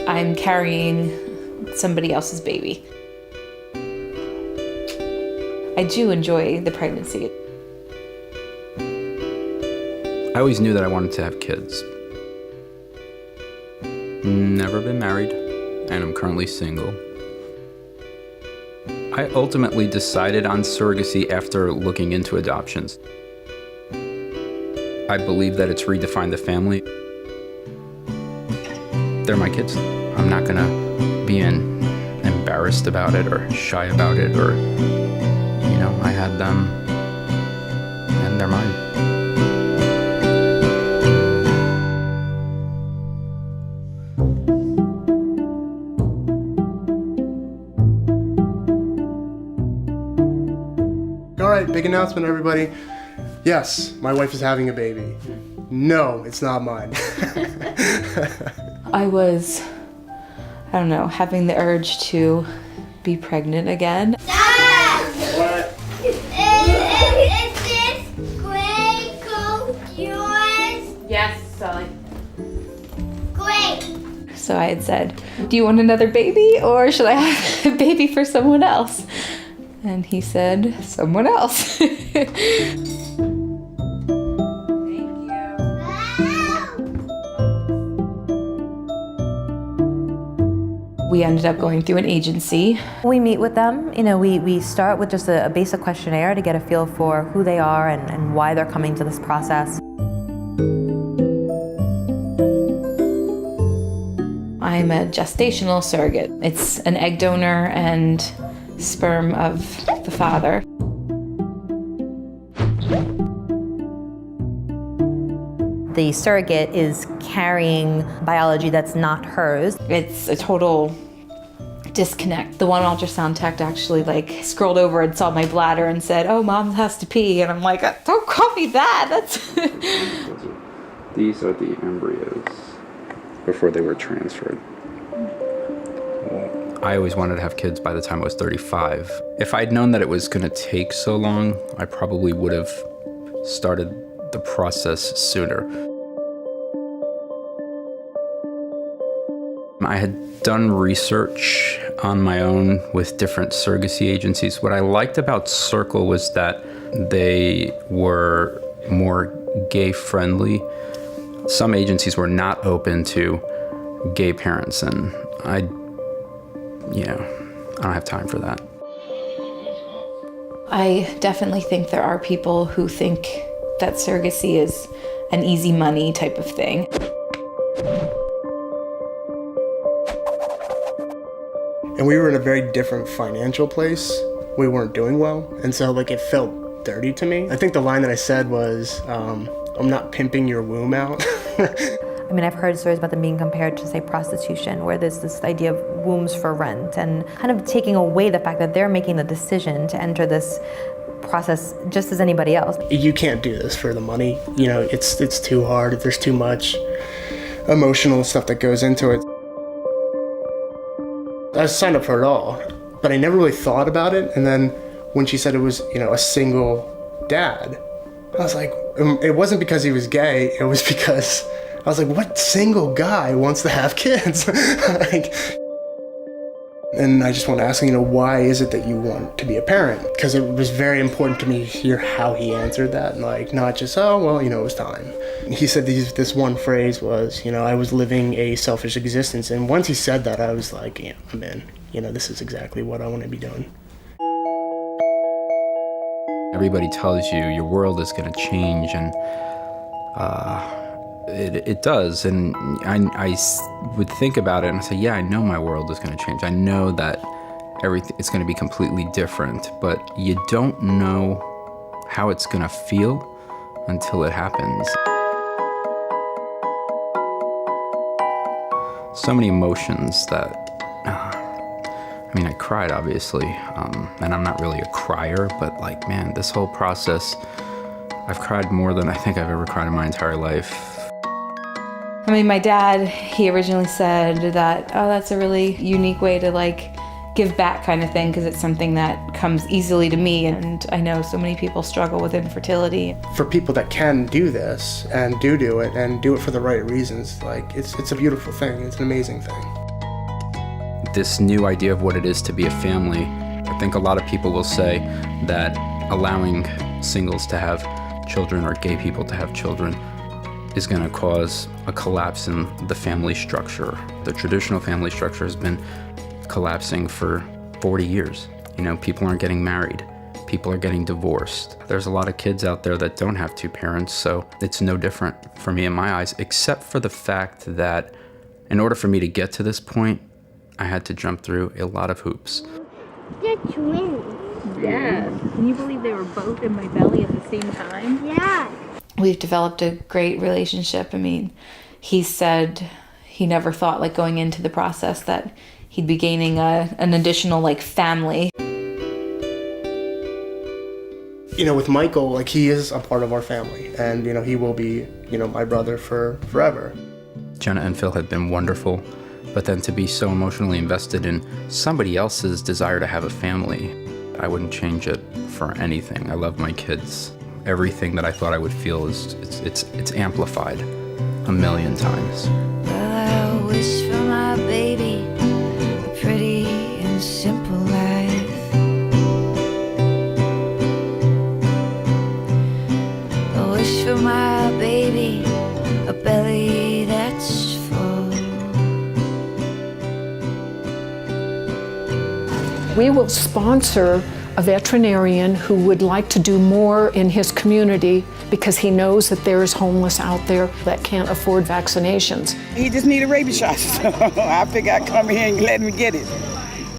I'm carrying somebody else's baby. I do enjoy the pregnancy. I always knew that I wanted to have kids. Never been married, and I'm currently single. I ultimately decided on surrogacy after looking into adoptions. I believe that it's redefined the family. They're my kids. I'm not gonna be embarrassed about it or shy about it, or, I had them and they're mine. All right, big announcement, everybody. Yes, my wife is having a baby. No, it's not mine. I was, having the urge to be pregnant again. Dad! What? Is this gray coat yours? Yes, Sally. Great. So I had said, do you want another baby or should I have a baby for someone else? And he said, someone else. Thank you. We ended up going through an agency. We meet with them. We start with just a basic questionnaire to get a feel for who they are and why they're coming to this process. I'm a gestational surrogate. It's an egg donor and sperm of the father. The surrogate is carrying biology that's not hers. It's a total disconnect. The one ultrasound tech actually scrolled over and saw my bladder and said, "Oh, mom has to pee." And I'm like, "Don't call me that." These are the embryos before they were transferred. I always wanted to have kids by the time I was 35. If I'd known that it was going to take so long, I probably would have started the process sooner. I had done research on my own with different surrogacy agencies. What I liked about Circle was that they were more gay-friendly. Some agencies were not open to gay parents, and I don't have time for that. I definitely think there are people who think that surrogacy is an easy money type of thing. And we were in a very different financial place. We weren't doing well, and so it felt dirty to me. I think the line that I said was, "I'm not pimping your womb out." I've heard stories about them being compared to, say, prostitution, where there's this idea of wombs for rent, and kind of taking away the fact that they're making the decision to enter this process just as anybody else. You can't do this for the money. It's too hard. There's too much emotional stuff that goes into it. I signed up for it all, but I never really thought about it. And then when she said it was, a single dad, I was like, it wasn't because he was gay. It was because I was like, what single guy wants to have kids? And I just want to ask him, why is it that you want to be a parent? Because it was very important to me to hear how he answered that, not just, oh, well, it was time. He said this one phrase was, I was living a selfish existence. And once he said that, I was like, yeah, I'm in. This is exactly what I want to be doing. Everybody tells you your world is going to change, and it does. And I would think about it and I say, yeah, I know my world is going to change. I know that everything is going to be completely different, but you don't know how it's going to feel until it happens. So many emotions that, I cried, obviously, and I'm not really a crier, but this whole process, I've cried more than I think I've ever cried in my entire life. My dad, he originally said that, oh, that's a really unique way to give back kind of thing, because it's something that comes easily to me, and I know so many people struggle with infertility. For people that can do this and do it and do it for the right reasons, it's a beautiful thing. It's an amazing thing. this new idea of what it is to be a family. I think a lot of people will say that allowing singles to have children or gay people to have children is going to cause a collapse in the family structure. The traditional family structure has been collapsing for 40 years. You know, people aren't getting married. People are getting divorced. There's a lot of kids out there that don't have two parents, so it's no different for me in my eyes, except for the fact that in order for me to get to this point, I had to jump through a lot of hoops. They're twins. Yeah. Can you believe they were both in my belly at the same time? Yeah. We've developed a great relationship. I mean, he said he never thought, like, going into the process that he'd be gaining an additional, like, family. You know, with Michael, like, he is a part of our family, and, you know, he will be, you know, my brother for forever. Jenna and Phil had been wonderful, but then to be so emotionally invested in somebody else's desire to have a family, I wouldn't change it for anything. I love my kids. Everything that I thought I would feel it's amplified a million times. Well, I wish for my baby a pretty and simple life. I wish for my baby a belly that's full. We will sponsor a veterinarian who would like to do more in his community because he knows that there is homeless out there that can't afford vaccinations. He just needed rabies shots, so I figured I'd come here and let him get it.